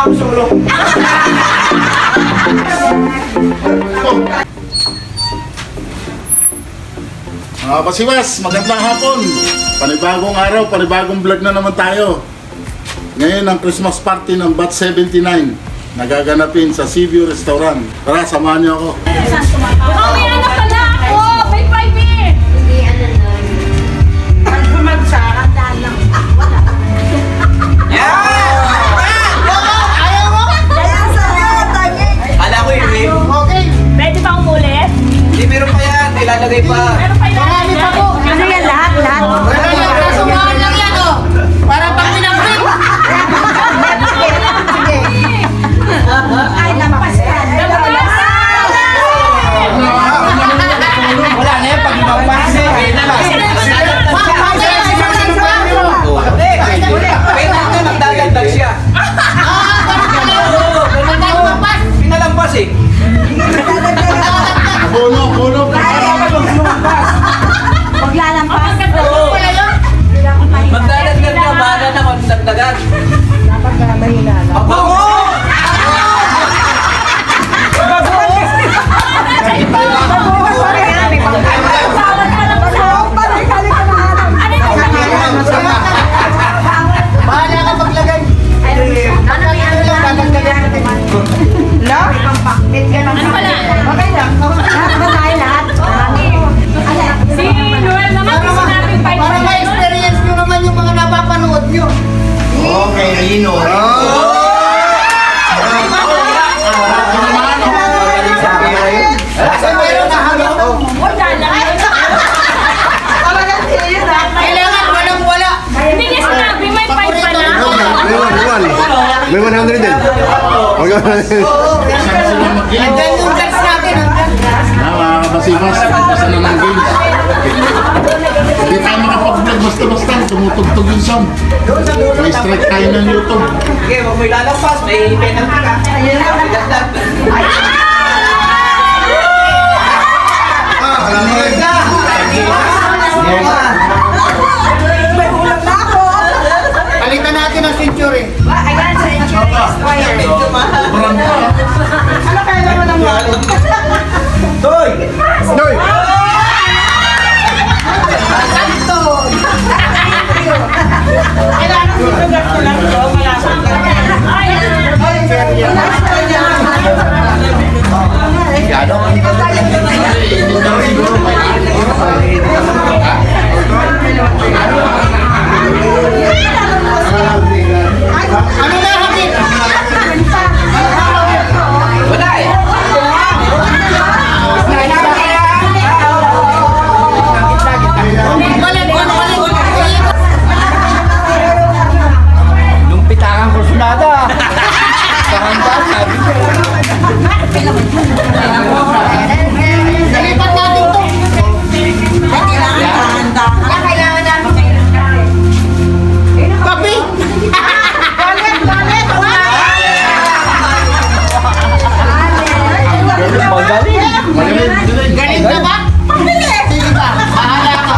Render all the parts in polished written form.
Solo. Mga pasiwas, magandang hapon. Panibagong araw, panibagong vlog na naman tayo. Ngayon ang Christmas party ng Bat 79 nagaganapin sa Seaview Restaurant. Tara, samahan niyo ako. Oh, may anak pala ako! May 5 eh! Hindi, ano nun. Pag bumagsak, dahil lang. Kala ko yun eh. Okay. Pwede ba umulit? Hindi, meron pa yan. Ilalagay pa. Meron pa ilalim na. Ano yan, lahat? Sumahan lang yan, oh. Para pang pinapin. Ay, lampas yan. Wala na yan. Pag ibangpas eh. Pero ito, nagdagdag siya. Pinalampas eh. Puno. Huwag lalampas. Magdadagdag ka, bahala na magdagdagan. Mabango! Bahala ka maglagay. Ano pala? Okay lang. Lahat ba tayo lahat? Si Noel naman, sinabing 5 Para ma-experience nyo naman yung mga napapanood nyo. Okay, Rino. Kailangan walang wala. Hindi niya sinabi, may 5 pa na. May 100 din. Okay. Andyan yung guys natin. Mga kapasiwas, umpisa na ng games. Hindi tayo makapag-vlog basta-basta. Tumutugtog yung sound. May strike tayo ng YouTube. Sige, huwag mo ilalagpas. May penalty ka. May dagdag. Palitan natin ang century. Medyo mahal. Sobrang pa. Ano kaya naman ang mahal? Toy! Doy! Kailangan susugat ko lang ito. Malasang ano na hakit? Wala eh. Nung pitakan ko sunada. Kahanda, sabi ko. Nalipat natin to. Kailangan namin. Papi! Galit! Magaling. Galit na ba? Pabilis! Sige ba? Bahala ka.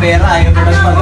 Pera, ayaw mo nagpag...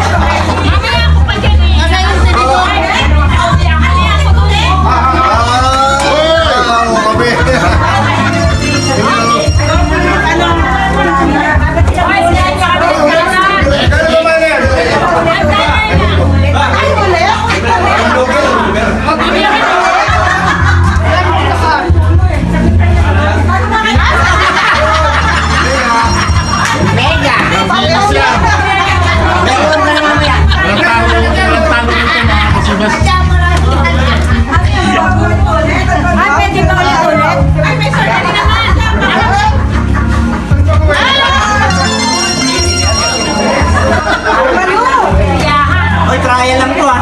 Oy, trial lang to ah.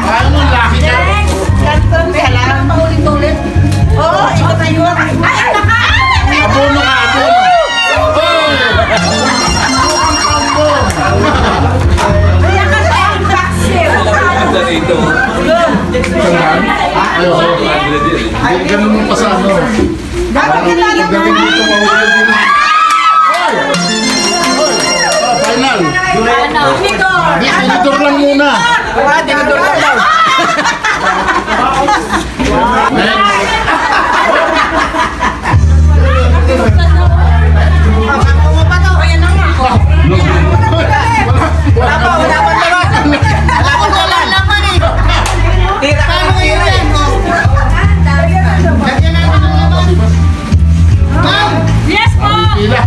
Ano, laki ka? Abono ka, abono. Ay, ganun mo pa sa ano. Pagdating dito, mahuli din. Final. Hindi, tinidor lang muna. Tinidor lang daw. Tira ka ng tira eh. Yes po! Pila.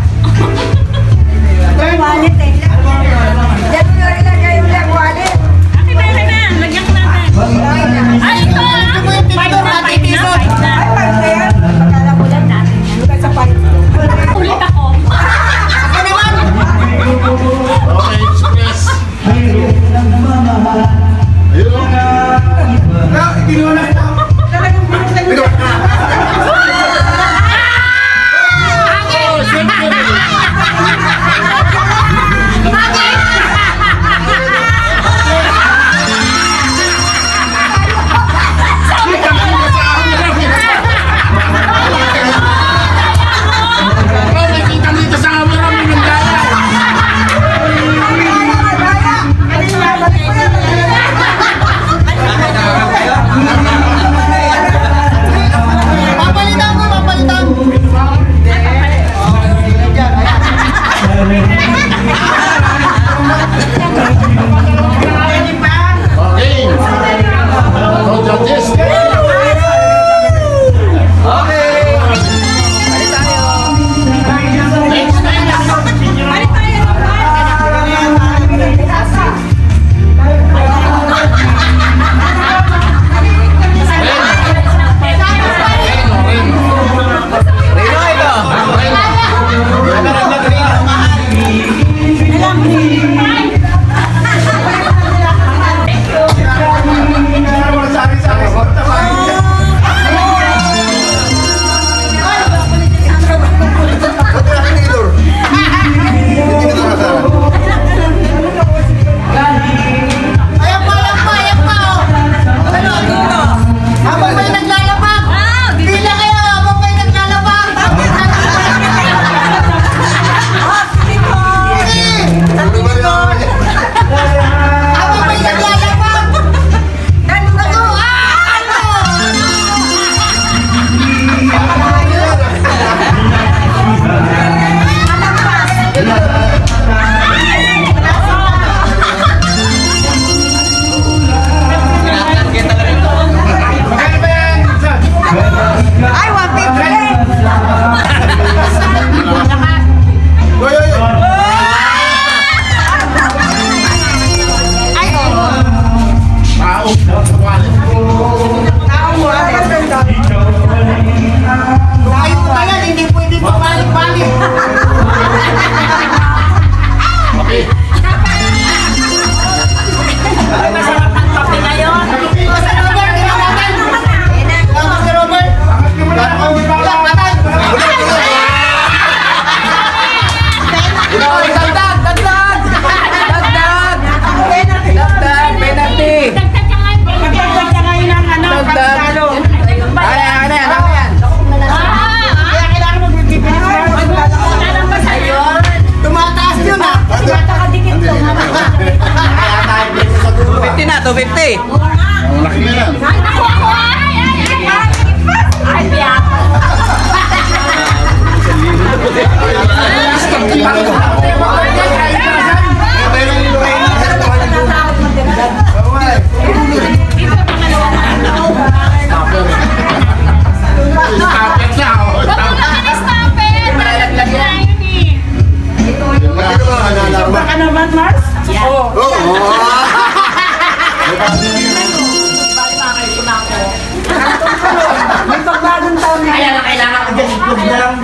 Akin na. Lagyan ko natin. Ay, ito ah! Five na. Ulit ako. Okay, express. Ayun o. Ang laki na yan. Ay, naku ako! Ay, biyak! Stopper na, oh. Huwag mo naman i-stopper! Malalaglag na yun eh. Baka naman, Mars? May pagbagong taon na. Kaya na kailangan ko dyan, itlog na lang.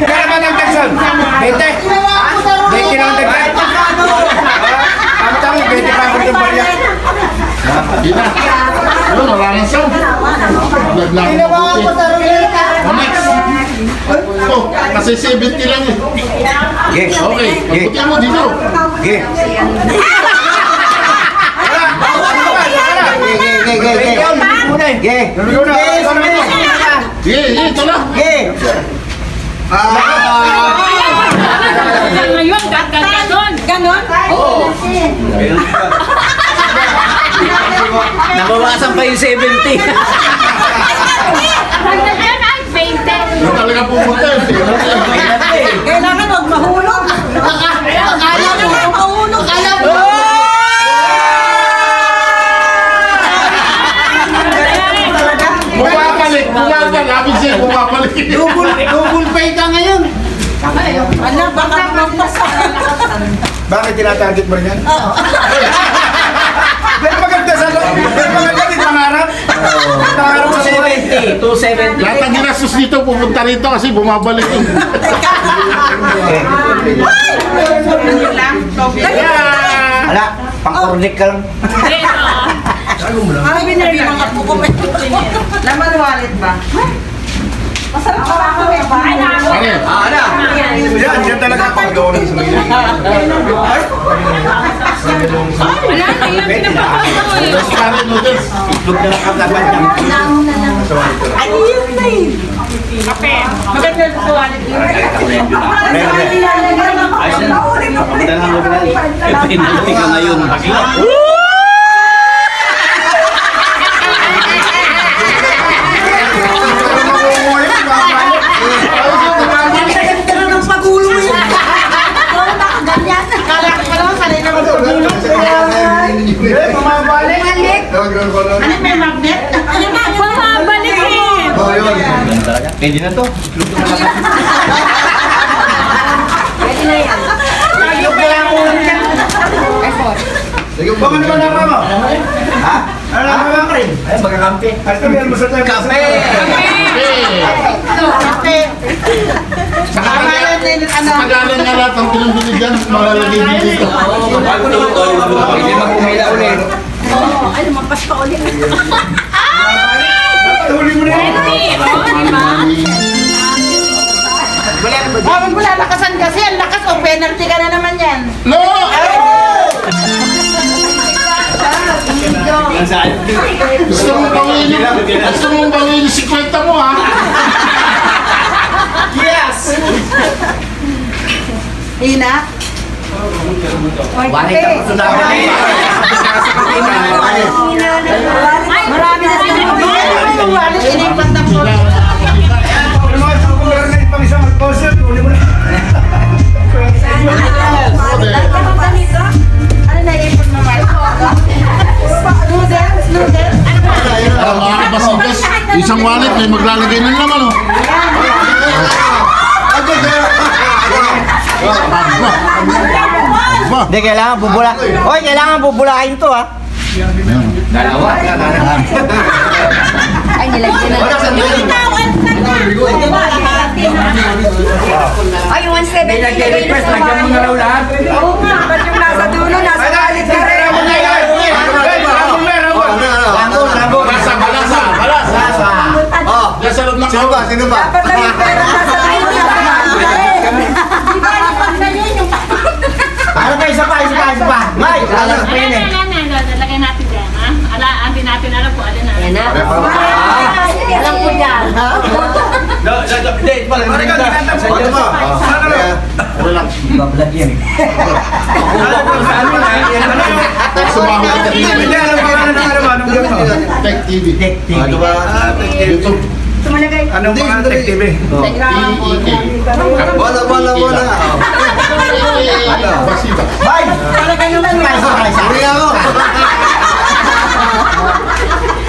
Kaya ba ng Texan? 20? 20 lang dagdag. Tama-tama, 20 pa ako yung barya. Hindi na. Yun, wala na siya. Naglag na mabuti. O, next. Oh, kasi 70 lang eh. Okay. Okay, pagputin mo dito. Okay. Sige, ito na. Ngayon, ganon. Ganon? Oo. Nabawasan pa yung 70. Hanggang yan ay 20. Yung talaga pumunta eh. Kailangan huwag mahulog. Akala mo, huwag mahulog. Akala mo. Bumabalik, bumabalik. Siya, bumabalik. Double pay ka ngayon. Ano, baka magpasa. Bakit tinatarget mo rin yan? Pero maganda sa loob. Pero maganda din pangarap. Pangarap sa 70. 270. Lahat ng ginastos dito pupunta rito kasi bumabalik eh. Ala, pang-cornic ka lang. Ay, binabi mga po ko. Laman wallet ba? Masarap pa ako eh. Pare, Ala. Yan talaga pag-gawa ng isang ganyan. Wala na yun, pinapakita ko eh. best pare noodles. Itlog na lang katapat niya. Ay, yun na eh. Maganda sa wallet yun. Pinalaki ka ngayon. Ganun ang pagulo mo yun. Oo, nakaganyan. Kala ko pala, kanina magpagulo. Bumabalik. Ano may magnet? Ano na? Bumabalik eh. Oh, yun. Pwede na to. Ayaw kaya ko yan. Sige, baka naman ang mama. Ha? Ano lang mama ka rin? Ay, magkakampi. At kami ang masarap. Kape! Okay. Sa kagalan nga lahat ang pinambili dyan, malalagay din dito. Pwede magkumila ulit. Ay, lumampas pa ulit. Huli mo na yan. 20. Oh, di ba? Huwag mo lalakasan kasi. Ang lakas o penalty ka na naman yan. No! Gusto mong bawin yung 50 mo ha? Ina? Balik ka pa sa Marami na sila. Yung wallet, inipat na po. Ano mga tukular na ipang isang mag-concert? Huli mo na. Ano na-ipon mo, Mark? Noodles? Noodles? Mga kabasigas, isang wallet may maglalagay ng laman oh. Ba? Hindi, kailangan bubula. Hoy, kailangan bubulahin to ha. Dalawa. Ay, nilagyan na. Ay, 170. May nag-request, lagyan mo na raw lahat. Oo nga, ba't yung nasa dulo, nasa wallet ka rin? Balasa, balasa, balasa. Oh, Nasa loob ng Sino ba? Sino ba? Dapat na yung pera nasa dulo, nasa wallet ka rin. Di ba, pag ganyan yung... ano pa, isa pa. May, alas pa yun eh. Lagay natin dyan, ha? Hindi natin alam kung alin na. Alam ko yan. Ano ba? Relax. Bablog yan eh. sumahod ka Hindi, dito. alam ko ano ng ano ba? Anong gano'n? Tech TV. Ano ba? YouTube. Anong mga Tech TV? TEK. Wala. Ano? Basiba. Talaga naman. Uwi na ako.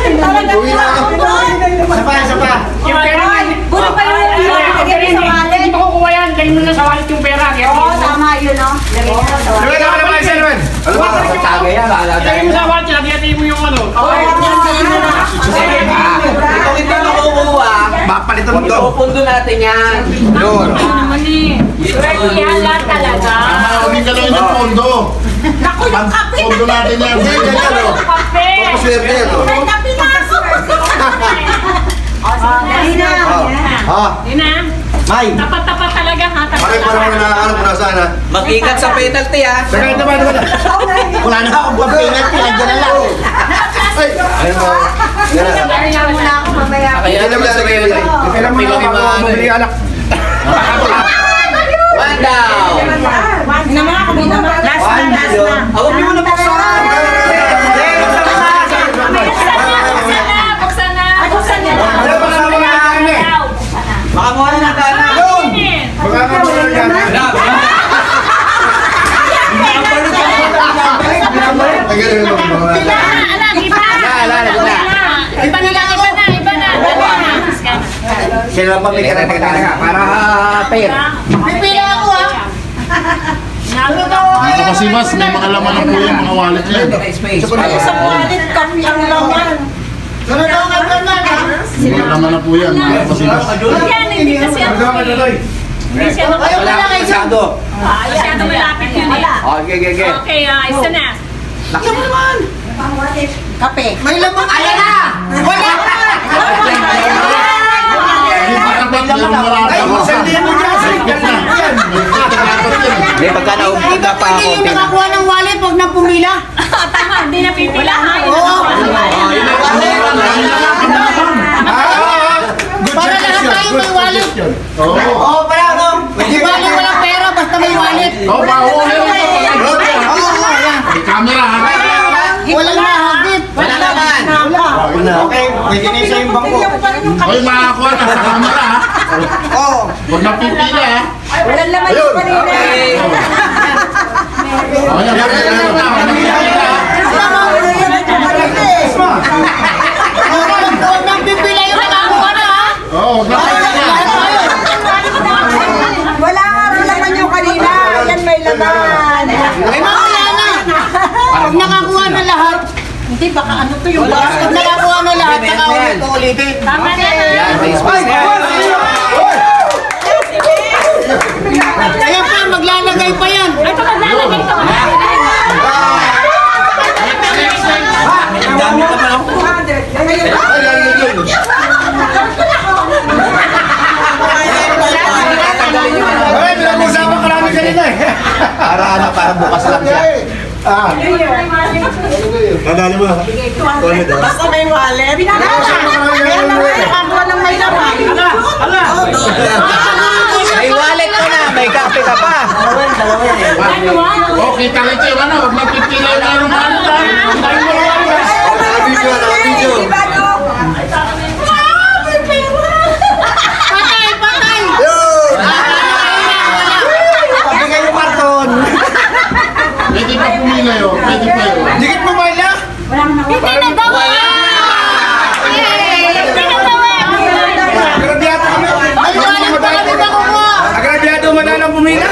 Talaga Uwi na ako. Isa pa. Yung pera nga. Buti pa yung lagay mo sa wallet. Hindi pa kukuha yan. Dahil mo na sa wallet yung pera. Kaya Oo, tama yun, no? Lagay mo sa wallet. Luwen, ako naman isa, Luwen. Ano ba? Tagay mo sa wallet. Lagay mo yung ano. Ito nakukuha. Mapalitan mo to. Pupundo natin yan. Yun. naman eh. Swerte yan lahat talaga. Huwag ka lang yung pondo. Naku, yung kape. Pondo natin yan. Hindi, ganyan o. Kape. Paswerte yan o. May kape na ako. Dali na. Ha? Yun na. May. Tapat-tapat talaga ha. Pare, parang nakahanap mo na sana. Mag-ikat sa penalty ha. Sakay na ba? Wala na akong pag-pinat. Pinagyan na lang. Ayun o. Yan na. Kaya muna ako mamaya. Kaya naman sa kayo. Kailan mo na ako mabili alak? One down. Naman ako, naman. Last na. Huwag niyo muna buksan. Buksan na. Ano ba kasama na natin eh? Makamuha na ng dana. Baka nga mo na yan. Tagalan mo. Iba na. Sila pa may karapatan para pair. Pipila ako, ah. Mga kapasimas, may mga laman na po yung mga wallet niya. Sa wallet, kape ang laman. May laman na po yan, mga kapasimas. Yan, hindi kasi ako eh. Hindi siya Ayaw na lang Masyado. masyado malapit yun eh. Okay. Okay, isa na. Kape. May laman. Ayan na! Wala! Yung katapat, yung marami. Sandihan mo dyan. Sandihan mo dyan. May pagka naubida pa ako. Hindi yung nakakuha ng wallet, huwag nang pumila. Tama, hindi na pipila ha. Para lahat tayo may wallet. Oo. Oo, pala, no? Di ba walang pera, basta may wallet. Oo, bahuli. May camera, ha? Walang mahagit. Wala naman. Okay, pwede na isa yung bangko. Hoy, makakuha na sa camera, ha? Oo. Huwag na pipila, ha? Walang laman yung kanina. Okay. O, yan, Huwag nang pipila yung nakakuha na, ha? Oo, huwag na pipila. Wala nga rin laman yung kanina. Yan may laman. Ay, wala na. Pag nakakuha na lahat, hindi, baka ano to yung boss. Pag nakakuha na lahat, saka ulit-ulitin. Tama na Yan, may space na yan. Ayan pa, maglalagay pa yan. Ay, ito maglalagay ito. Dami ka pa lang. Okay, pinag-usapan ka namin kanina eh. Para bukas lang siya. Nadali mo. Basta may wallet. Kaya naman, nakakuha ng may laman. May wallet ka na. May kape ka pa. Okay, talit yung ano, huwag na pipila yung ano, Nakabidyo, nakabidyo. Patay, patay. Yun! Pabigay yung karton. Pwede pa pumila yun, pwede pa yun. Dikit mo ba yan? Hindi na daw. Hindi na daw. Agrabyado kami. May wallet pa kami makukuha. Agrabyado madalang pumila.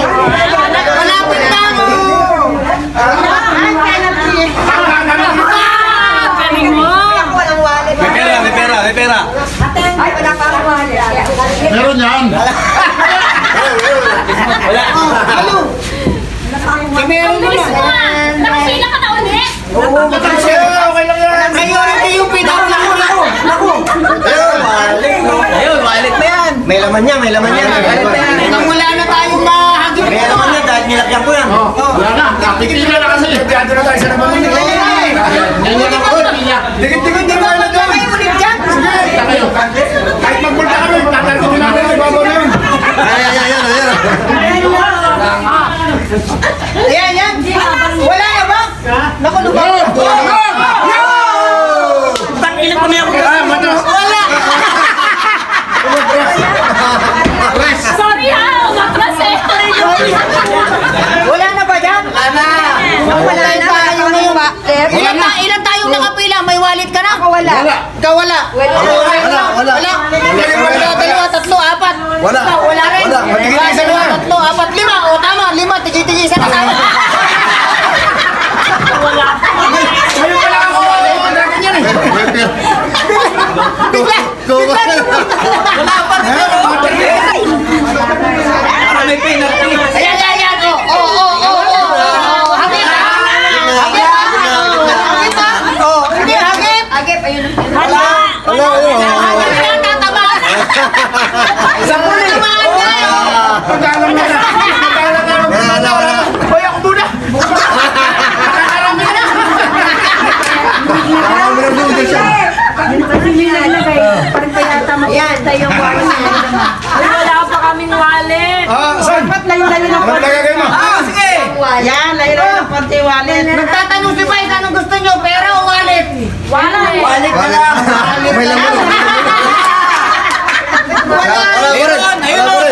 Malapit na mo. Galing mo. Walang wallet. May pera. Ay, wala pa akong wallet. Meron yan. Ano? Meron Bilis mo naman. ah. Nakapila ka na ulit. Okay lang yan. Priority yung pinakauna. Ayun, wallet na yan. May laman niya, may laman niya. Wallet na yan. Nang wala na tayong mahagit. May laman niya dahil nilakyan ko yan. Wala na, napipila na kasi. Agrabyado na tayo sa naman. Ganyan ako, pila. Dikit-dikit din tayo na doon. May ulit dyan. Kita kayo. Kahit magpunta kami, tatarko din namin. Ibabaw na yun. Ay. Wala. Dalawa, tatlo, apat. Wala. Wala rin. Wala. Dalawa, tatlo, apat, lima. O tama, lima. Tigi-tigi isa kasama. Ngayon pala ako, pagdagan yan eh. Wala pa rin. Para may penalty. Ayan. Hagip. Hindi, hagip. Hagip, ayun. Wala. Hagip yan, tatamaan. Tatamaan yan. Pagkalang na na. Wala. Hoy, ako muna. Wala pa kaming wallet. Saan? Layo-layo ng Anong lagagay mo? Sige. Yan, layo-layo ng konti wallet. Nagtatanong si Vice, anong gusto nyo? Pera o wallet? Wallet. Wallet na lang. May laman. Ayun.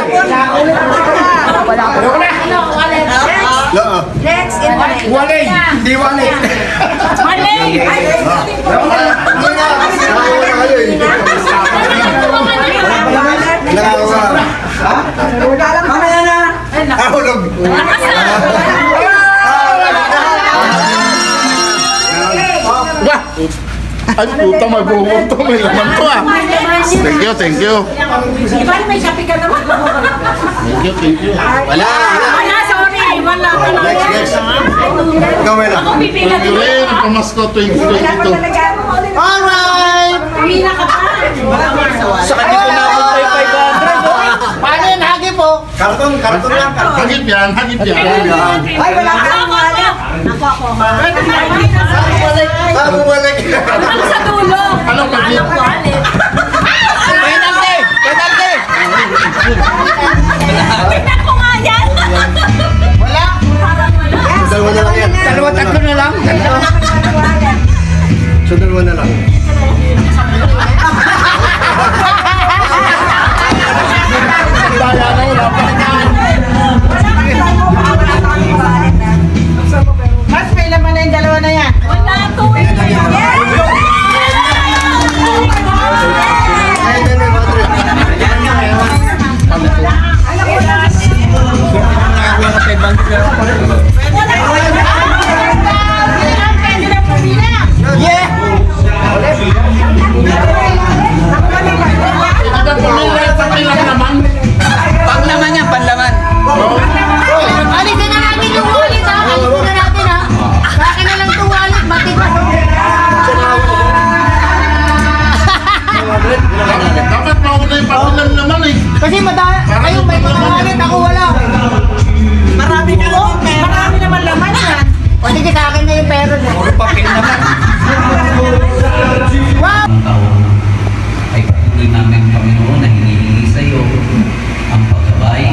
Next in line. Walay. Hindi walay. Mali. Ahulog. Ay, puta, may buhok to. May laman to ah. Thank you. Di ba may shopping ka naman? Thank you. Wala. Wala, sorry. Wala ka na. Next. Gawin lang. Ako pipila Thank you rin. Pamasko 2022. Alright! Pumila ka pa. Sa kanya po na 500. Paano yun, hagi po? Karton lang. Hagip yan. Ay, wala ka ng wallet. Ako. Tama balik. Ako sa dulo. Anong hagip? Wallet. Penalty. Tingnan ko nga yan. Wala. Dalawa na lang yan. Dalawa, tatlo na lang. So, dalawa na lang. Mas may laman na yung dalawa na yan. Wala to. Panglaman yan, panlaman. Alisin na natin yung wallet ha. Alisin na natin ha. Sa akin na lang itong wallet. Matigas. Dapat mauna yung patulang naman eh. Kasi kayo may mga wallet. Ako wala. Marami naman laman yan. O sige, sa akin na yung pera niya. Puro papel naman. Wow! Ang taon ay patuloy namin Panginoon na hinihingi sa iyo ang paggabay,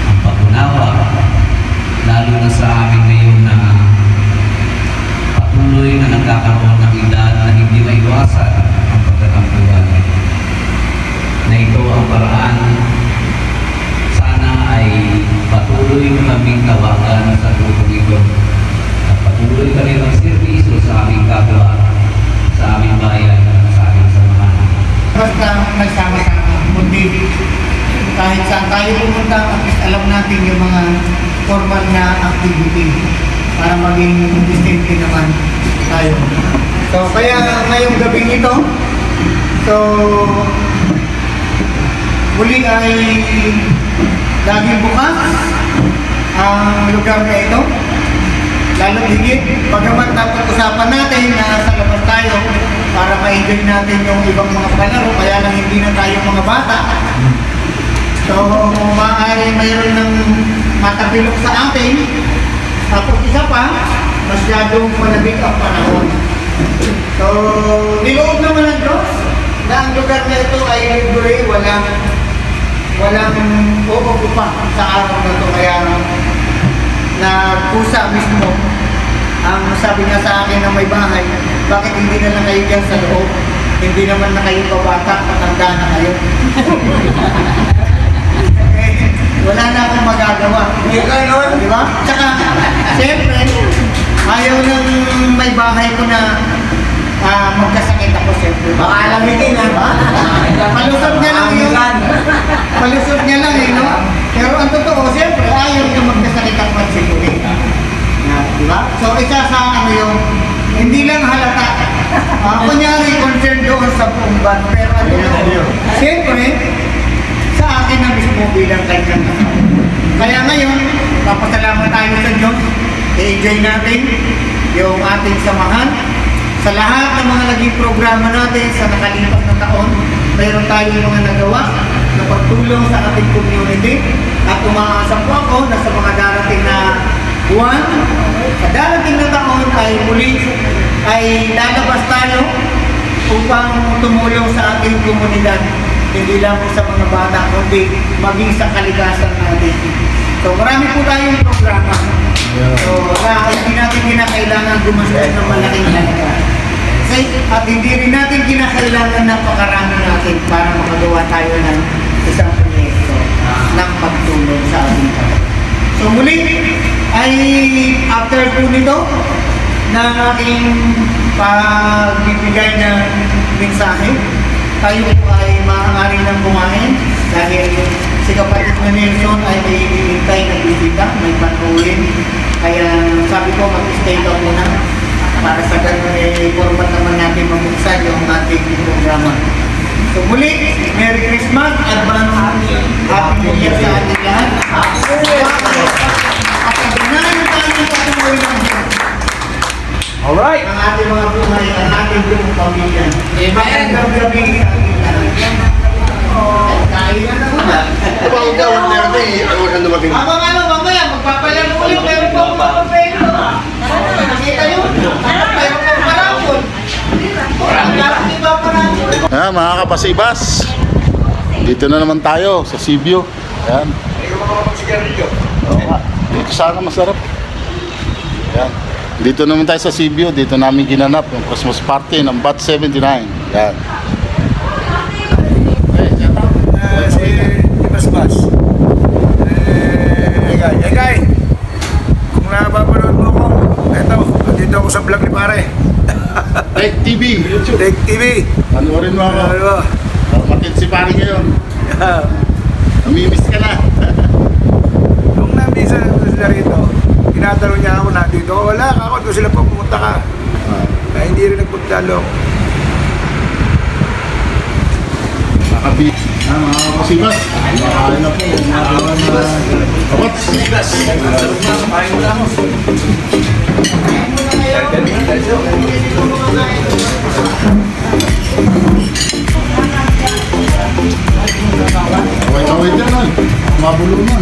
ang pag-unawa, lalo na sa amin ngayon na patuloy na nagkakaroon ng edad na hindi maiwasan ang pagkakampuan. Na ito ang paraan, sana ay patuloy kaming tawagan sa tulong ito at patuloy kami mag-servisyo sa aming kapwa, sa aming bayan at sa aming samahan. Basta nagsama-sama. Kundi kahit saan tayo pumunta, at least alam natin yung mga formal na activity para maging distinct naman tayo. So kaya ngayong gabing ito, so muli ay laging bukas ang lugar na ito. Lalo higit, pagkamat napag-usapan natin na sa labas tayo para ma-enjoy natin yung ibang mga palaro, kaya lang hindi na tayo mga bata. So, maaari mayroon ng matabilok sa atin. Tapos isa pa, masyadong malabig ang panahon. So, niloob naman ng Diyos na ang lugar na ito ay libre, walang uupa sa araw na ito. Kaya na kusa mismo ang sabi niya sa akin na may bahay, bakit hindi na lang kayo dyan sa loob? Hindi naman na kayo pabata, matanda na kayo. Wala na akong magagawa. Di ba? Tsaka, siyempre, ayaw ng may bahay ko na magkasakit ako siyempre. Baka alamitin ha. Malusot niya lang yun. Malusot niya lang no? Pero ang totoo, siyempre, ayaw niya magkasakit ang magsikulit. Diba? So, isa sa ano yun, hindi lang halata. Kunyari, concern doon sa buong ban. Pero ano yun, siyempre, sa akin na mismo bilang kanyang asawa. Kaya ngayon, papasalamat tayo sa Diyos. I-enjoy natin yung ating samahan. Sa lahat ng mga naging programa natin sa nakalipas na taon, mayroon tayong mga nagawa na pagtulong sa ating community. At umaasa po ako na sa mga darating na buwan, sa darating na taon ay muli ay lalabas tayo upang tumulong sa ating komunidad. Hindi lang sa mga bata, kundi maging sa kalikasan natin. So marami po tayong programa. So hindi natin kinakailangan gumastos ng malaking halaga. At hindi rin natin kinakailangan na pakarami natin para makagawa tayo ng isang proyekto ng pagtulong sa ating kapatid. So muli ay after po nito ng aking pagbibigay ng mensahe, tayo po ay maaari ng kumain dahil si kapatid na Nelson ay may hihintay na bisita, may patrolin. Kaya sabi ko mag-stay daw muna para sa ganun format naman natin mamuksan yung ating programa. So muli, Merry Christmas, advance Happy New Year sa ating lahat. At pagdanahan tayo ng patuloy ng Diyos. Alright. Ang ating mga buhay, ang ating buong pamilya. Amen. Ang gabi sa ating lahat. Kain na naman. Tumawag daw, meron eh. Ano saan dumating? Habang ano, mamaya, magpapalang ulit, meron pa akong mga papelo. Nakita yun? Meron pang parapon. Ang lahat di ba parapon? Ayan, mga kapasibas. Dito na naman tayo sa Sibyo. Ayan. Oo nga. Dito sana masarap. Ayan. Dito naman tayo sa Sibyo. Dito namin ginanap yung Christmas party ng Bat 79. Ayan. Si Basbas. Egay. Kung napapanood mo ko, eto, dito ako sa vlog ni pare. Tech TV, YouTube. Tech TV. Panoorin mo ako. Ano? Matid si pare ngayon. Namimiss ka na. Nung nabisa sila rito, tinatanong niya ako na dito. Wala ka ako, doon sila pa pumunta ka. Kaya hindi rin nagpunta loob. Nakabit. Mga kapasibas. Makain na po. Kapats. Kaway-kaway dyan, mabulunan.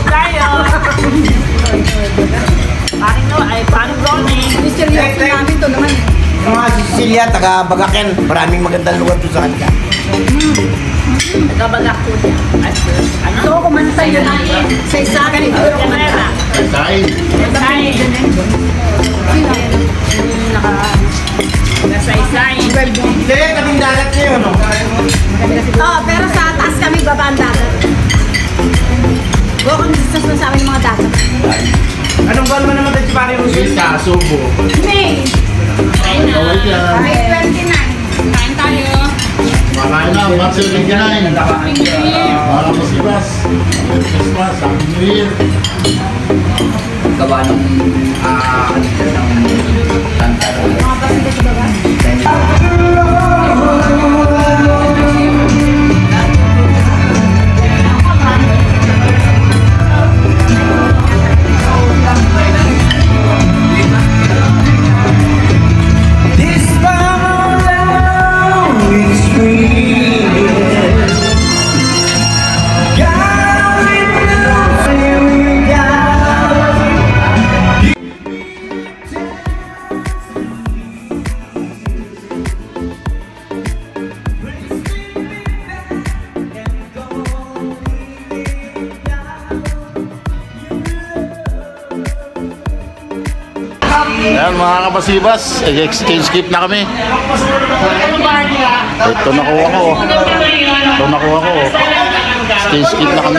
Tayo. Paring no, ay paring Ronnie. Misteryoso namin to naman. Mga si Cecilia, taga Bagaken. Maraming magandang lugar doon sa kanila. Nagkabagak ko niya. Ano? Ito ko man sa'yo na sa isa ganito ko man. Kamera. Kain. Say. Nasay-say. Hindi, kaming dagat niyo, no? Oo, pero sa taas kami babaan dagat. Go kung distance na sa amin yung mga dagat. Anong goal mo naman si pare Rusil? Kasubo. May! Kaway dyan. May 29. Kain tayo. Makain na, Bat 79. Mga kapasibas. Merry Christmas, Happy New Year. Gawa ng kanta. Mga basito sa baba. Ayan mga kapasibas, exchange gift na kami. Ito nakuha ko. Ito nakuha ko. Exchange gift na kami.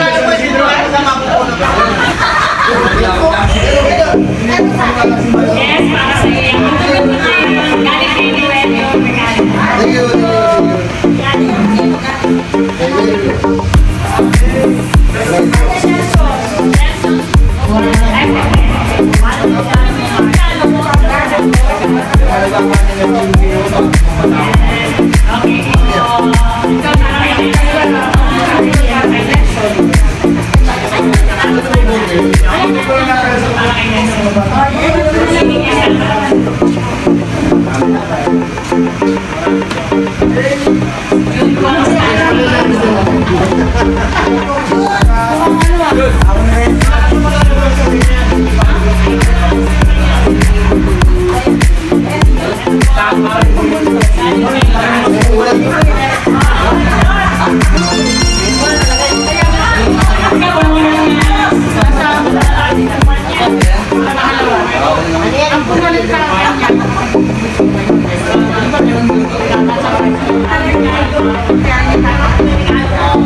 Yes, para sa iyo.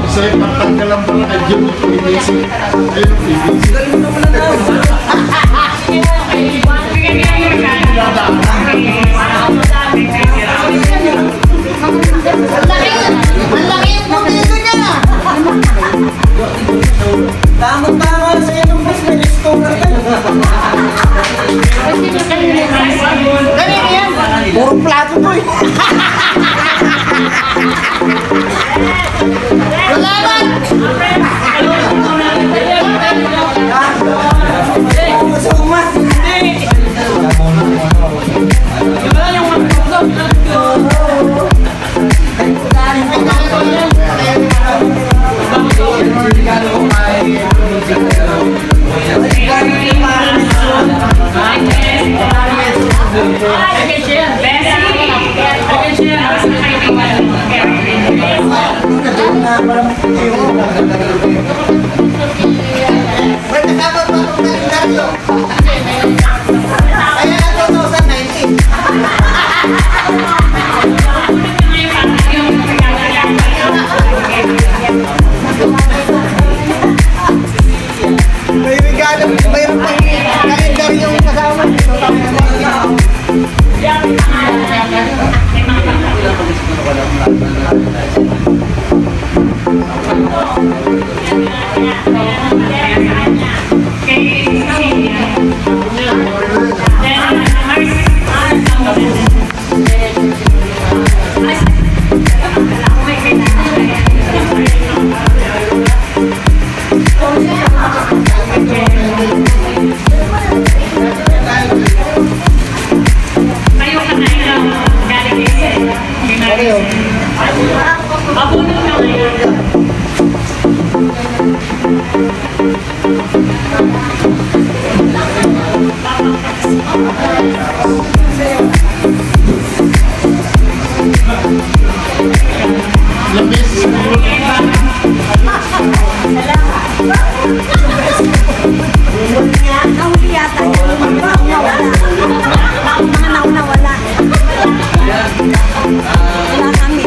Isa yung pagtanggal ang pala kay Jim, PBC. Ayun, PBC. Malaki yung pumilo niya. Tama-tama sa inong mas may store ka. Ganyan yan. Puro plato to eh. Salamat. Sumas. May nakabot pa akong kalendaryo. Kaya na 2019. May regalo, mayroon pang kalendaryo kasama. Nahuli yata yung mga nawala. Mga nawala. Wala kami.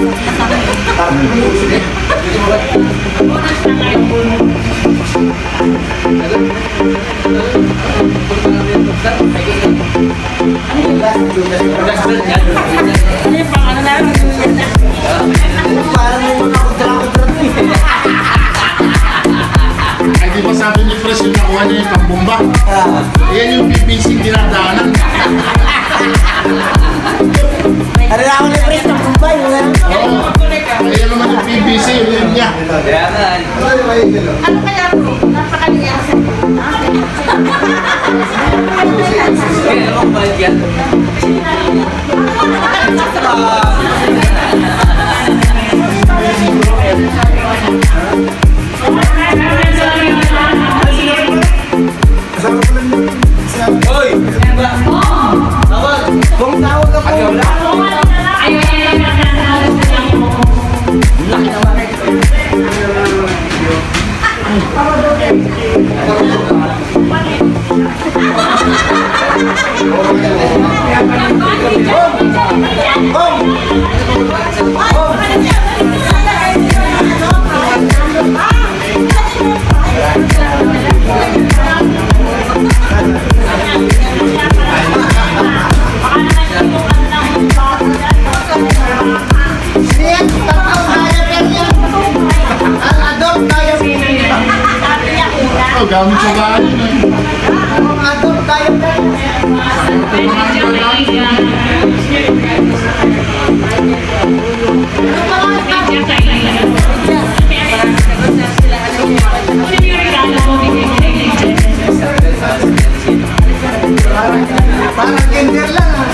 Ay, di ba sabi ni Pres yung nakuha niya yung pambomba? Ayan yung PBC dinadaanan. Ano na ako ni Pres ng kumbay, wala? Oo. Ayan naman yung PBC, yun niya. Ano kaya po? Napakaliya sa Kasama ko lang yung Kung tawag ako, siya. Tatawag tayo kanya. Ang adopt tayo. Oh, gamit sa bahay. Ang adopt tayo kanya. parang kinder lang ah.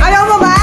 Ayaw mo ba?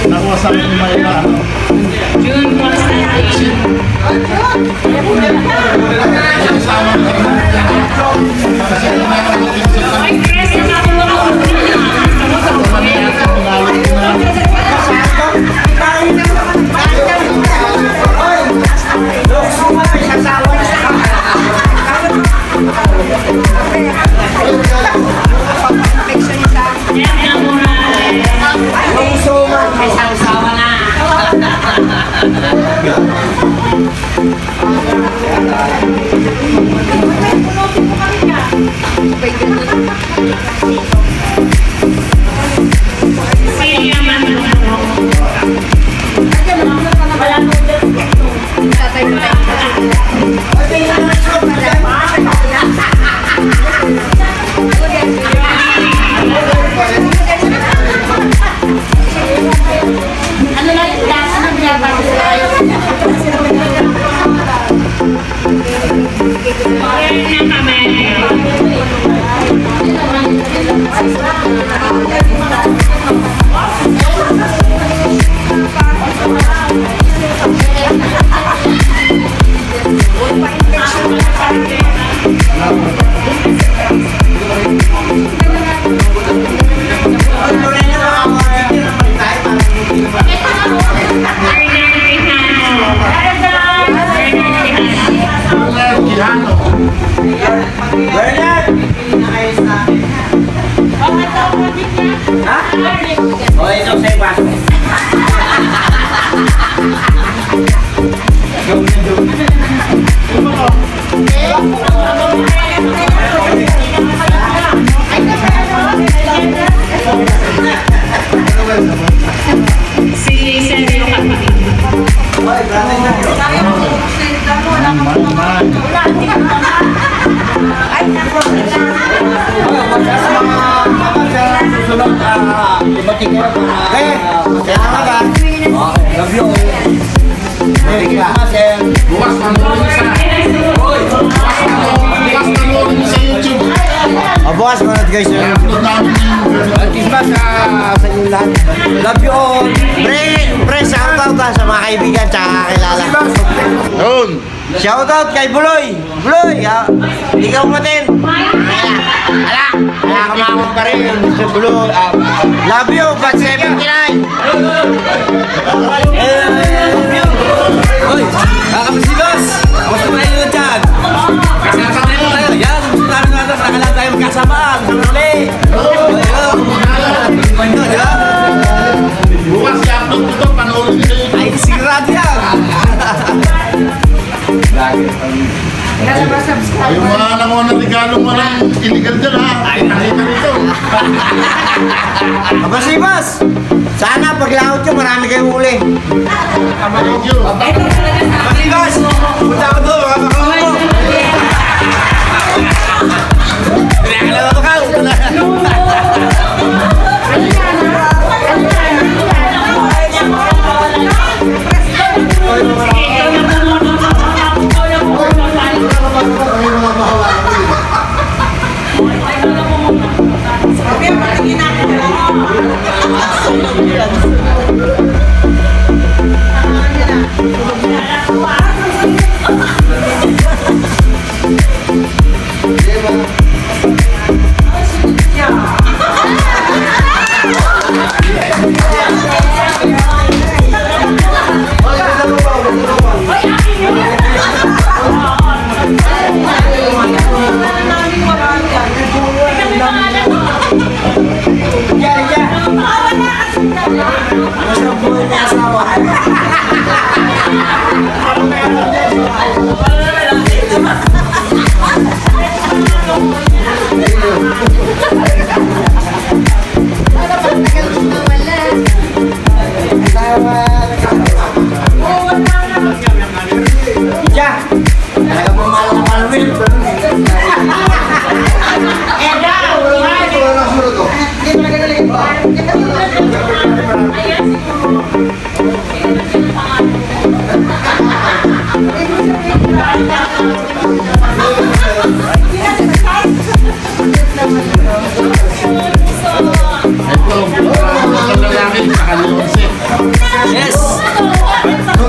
Nakuha sa akin yung may ano. June Constantine. Ay, Chris, ako Ay, O, ito sa iba. Susunod, ibatik kayo Kaya nga ba? love you. Merry Christmas and Bukas panoorin sa sa YouTube. Bukas manood guys. I-upload namin yung Merry Christmas sa inyo lahat. Love you all. Pre, shoutout sa mga kaibigan tsaka kakilala. Yun. Shoutout kay Buloy. Buloy, hindi ka umatin. Wala ka makakong pa rin. Si Buloy. Love you, but 79. Hoy, kakapasilos! Kamusta ba yun dyan? Kasama tayo. Yan, gusto namin natin. Nakalang tayo magkasamaan. Uli! Di ba? Bukas i-upload ko ito, panoorin nyo sa YouTube. Ay, sigurado yan! Yung mga nanguha ng regalo mo lang illegal dyan ha. Nakita rito. Kapasibas! Sana paglahot nyo, marami kayong uli. Thank you. Kapasilos! Punta ako doon, mga kakao mo! Kailangan ko ka! Yes!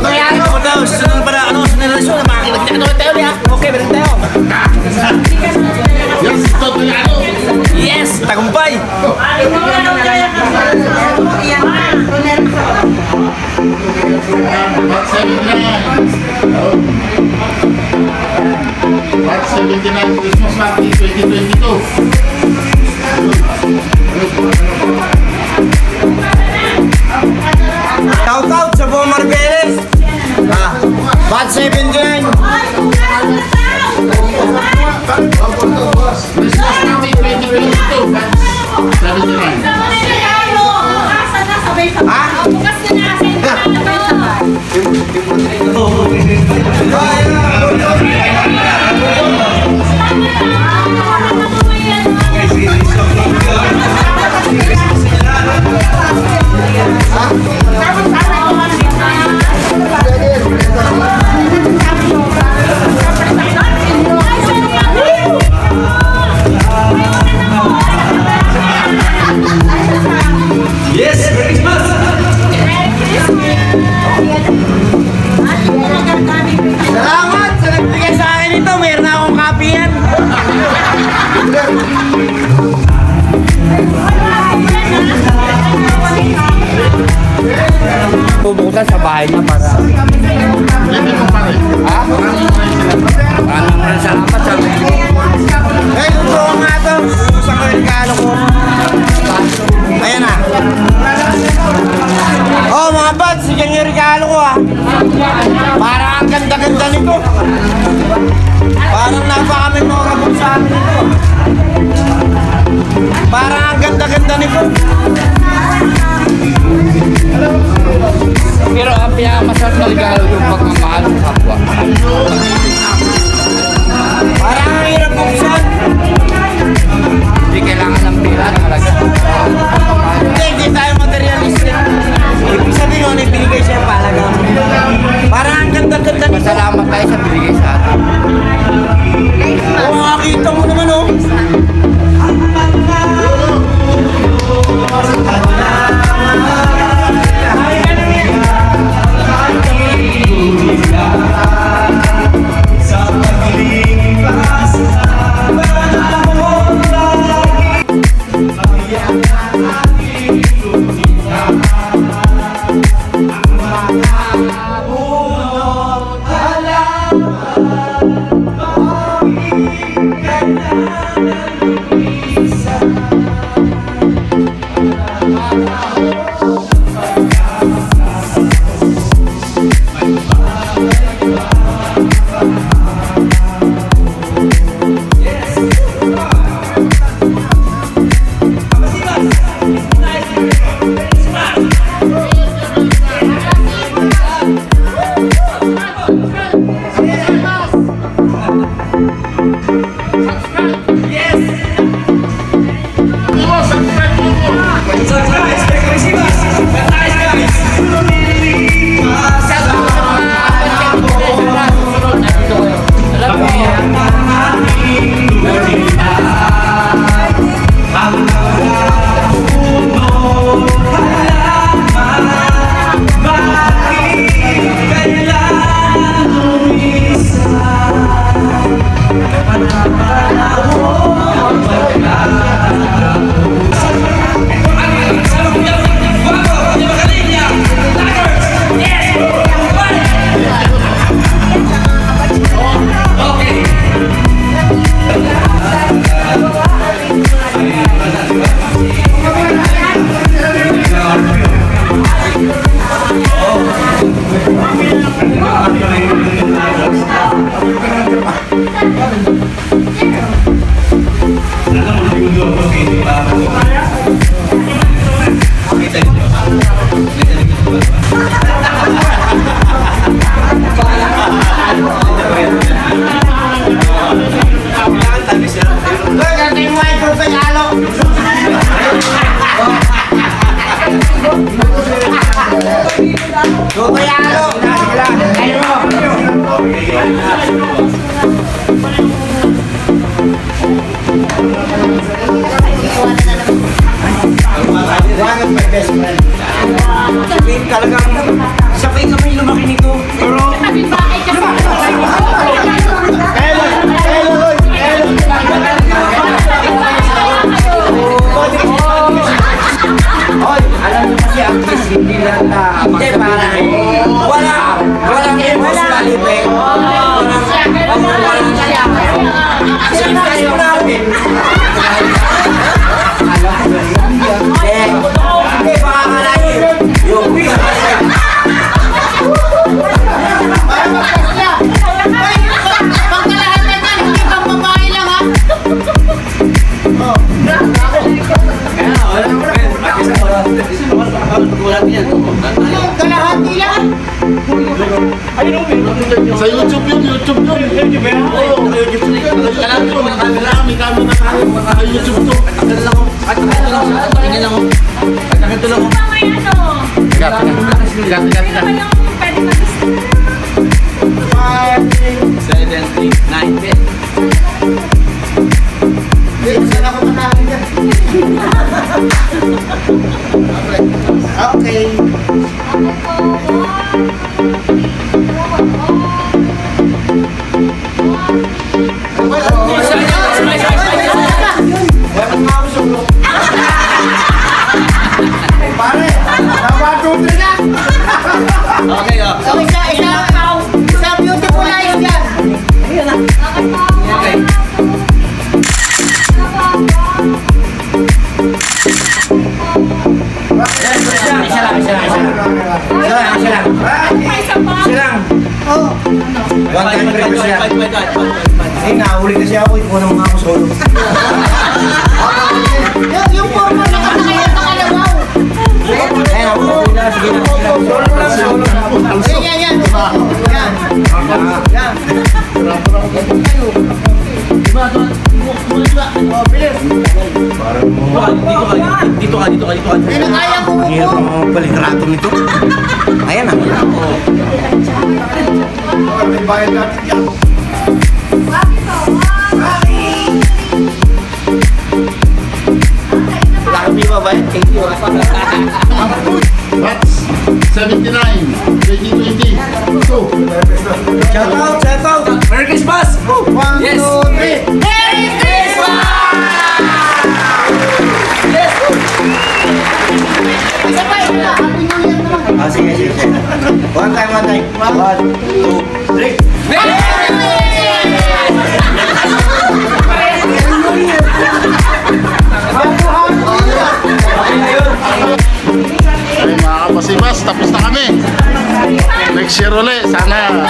Kaya ako daw, sunod pa na, sunod na relasyon, makakita tayo niya. Okay, meron tayo. Yes, ito ano. Yes! Tagumpay! Bat 79 Christmas Party 2022. Shoutout sa buong Marbeles. Bat 79. Christmas Party 2022. Bat 79. Yes! Merry Christmas! Salamat sa nagbigay sa akin ito. Mayroon na akong copy yan. Pupunta sa bahay niya para Pwede mo pa rin. maraming salamat sa Eh, totoo nga to. Gusto ko yung regalo ko. Ayan na. Parang ang ganda-ganda nito. Parang napaka-memorable sa amin ito. Parang ang ganda-ganda nito. Pero ang pinakamasarap na regalo yung pagmamahal ng kapwa. Parang ang hirap buksan. Hindi kailangan ng pera na talaga. Hindi tayo materialistic. Ibig sabihin yun, ibinigay siya palaga. Parang ang ganda-ganda. Masalamat tayo sa binigay sa atin. Oo, makakita mo naman oh. One of my best friends. Sabihin talagang, sabihin kami lumaki nito. Pero, alam mo kasi ang kiss hindi lang na walang emotional effect. Walang siya. Kasi namin. Hindi, baka kalahin. Yung Pangkalahan na yan, hindi pang babae lang ha. Kalahati lang. Sa YouTube yun, YouTube yun. Oo, marami kami na tayo. Sa YouTube to. Okay. Pare, nawadutin na. Okay, oh. So, isa beautiful eyes yan. Okay. isa lang. One time request yan. Eh, nahuli kasi ako. Ito ko naman ako solo. Yung forma na kasakay sa kalabaw. Ayun ako. Sige na. Yan. Oh, bilis. Dito ka. Pinakaya ko Ang hirap ang palitrato nito. Ayan na. May bayad natin yan. Wala kami babayad. Thank you. Batch 79, 2020. Shout out. Merry Christmas! One, Yes. two, three. Merry Christmas! Yes! Isa pa, Happy New Year naman. Ah, sige. One time. 1, 2, 3. Ay mga kapasibas, tapos na kami. Next year ulit, sana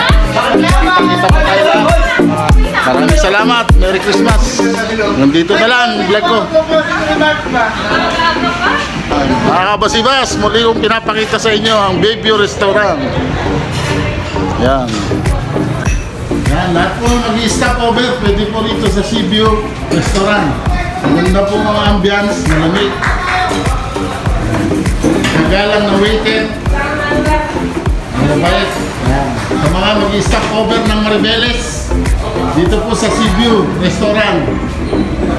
kita pa tayo lahat. Maraming salamat, Merry Christmas. Nandito na lang, vlog ko. Mga kapasibas, muli kong pinapakita sa inyo ang Baby Restaurant. Yan. Yan, lahat po mag-i-stop over, pwede po rito sa Seaview Restaurant. Ang ganda po mga ambience, malamig. Magalang na waiter. Mabait. Sa mga mag-stop over ng Maribeles, dito po sa Seaview Restaurant.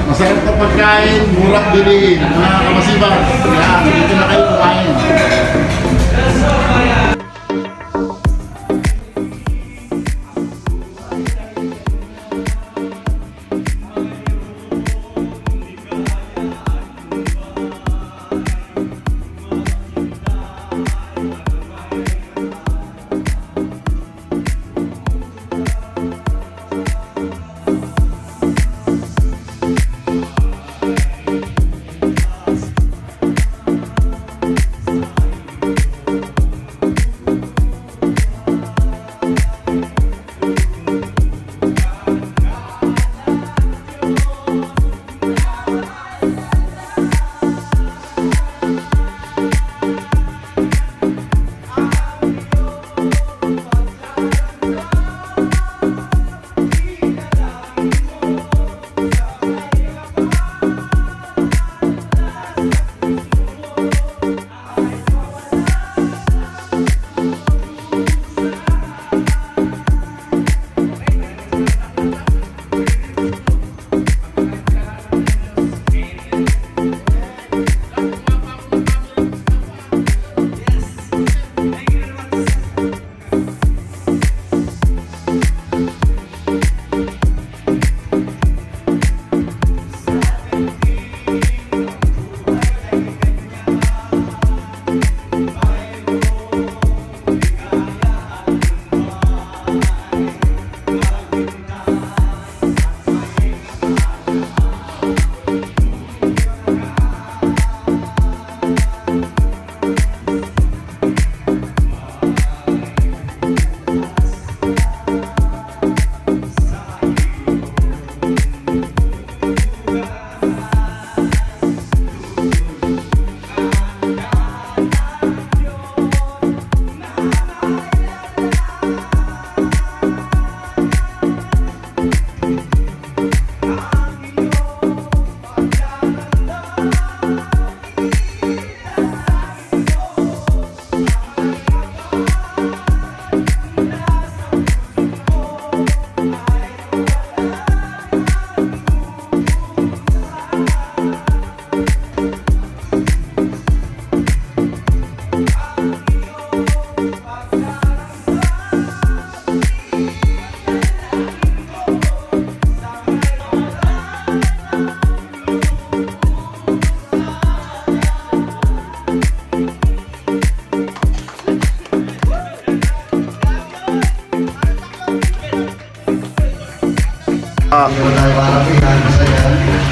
Masarap na pagkain, murang bilihin. Mga kamasibas, dito na kayo kumain.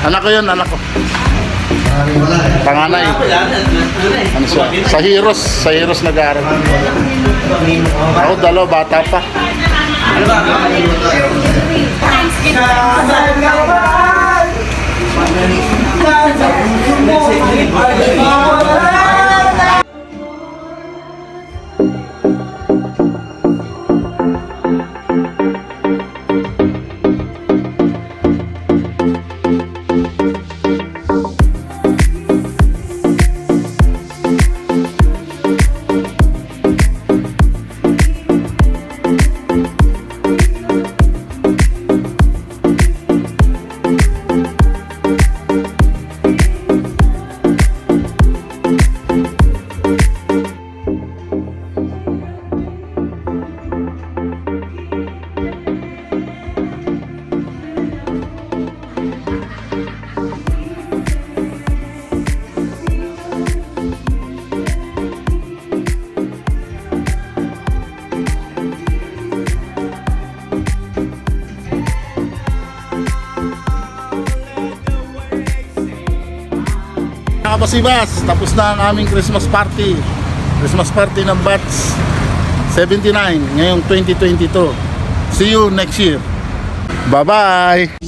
Anak ko yun, anak ko. Panganay. Ano siya? Sa Heroes nag-aaral. Ako, dalawa, bata pa. Mga Kabasibas, tapos na ang aming Christmas party. Christmas party ng Batch 79 ngayong 2022. See you next year. Bye-bye!